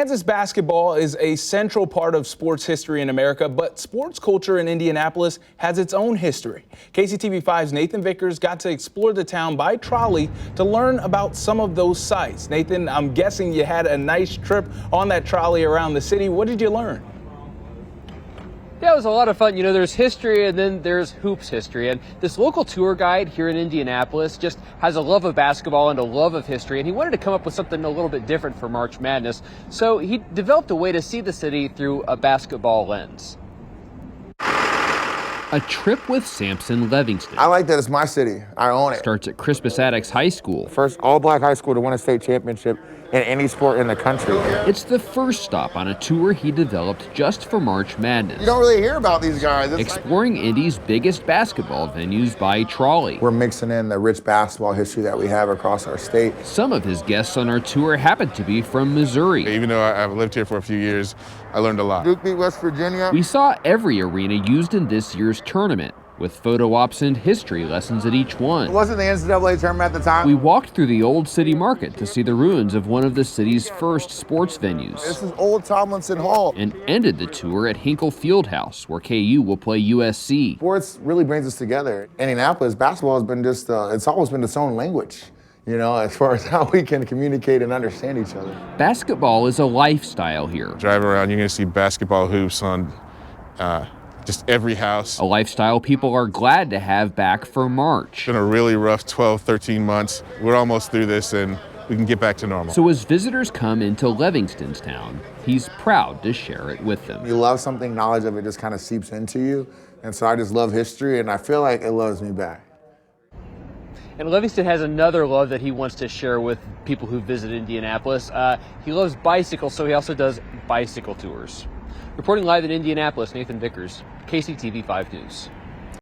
Kansas basketball is a central part of sports history in America, but sports culture in Indianapolis has its own history. KCTV5's Nathan Vickers got to explore the town by trolley to learn about some of those sites. Nathan, I'm guessing you had a nice trip on that trolley around the city. What did you learn? Yeah, it was a lot of fun. You know, there's history and then there's hoops history. And this local tour guide here in Indianapolis just has a love of basketball and a love of history. And he wanted to come up with something a little bit different for March Madness. So he developed a way to see the city through a basketball lens. A trip with Samson Levingston. I like that it's my city. I own it. Starts at Crispus Attucks High School. First all-black high school to win a state championship in any sport in the country. It's the first stop on a tour he developed just for March Madness. You don't really hear about these guys. Exploring Indy's biggest basketball venues by trolley. We're mixing in the rich basketball history that we have across our state. Some of his guests on our tour happen to be from Missouri. Even though I've lived here for a few years, I learned a lot. Duke beat West Virginia. We saw every arena used in this year's tournament, with photo ops and history lessons at each one. It wasn't the NCAA tournament at the time. We walked through the old city market to see the ruins of one of the city's first sports venues. This is Old Tomlinson Hall. And ended the tour at Hinkle Fieldhouse, where KU will play USC. Sports really brings us together. Indianapolis, basketball has been just, it's always been its own language, you know, as far as how we can communicate and understand each other. Basketball is a lifestyle here. Drive around, you're gonna see basketball hoops on just every house. A lifestyle people are glad to have back for March. It's been a really rough 12, 13 months. We're almost through this and we can get back to normal. So as visitors come into Levingston's town, he's proud to share it with them. You love something, knowledge of it just kind of seeps into you. And so I just love history and I feel like it loves me back. And Livingston has another love that he wants to share with people who visit Indianapolis. He loves bicycles, so he also does bicycle tours. Reporting live in Indianapolis, Nathan Vickers, KCTV 5 News.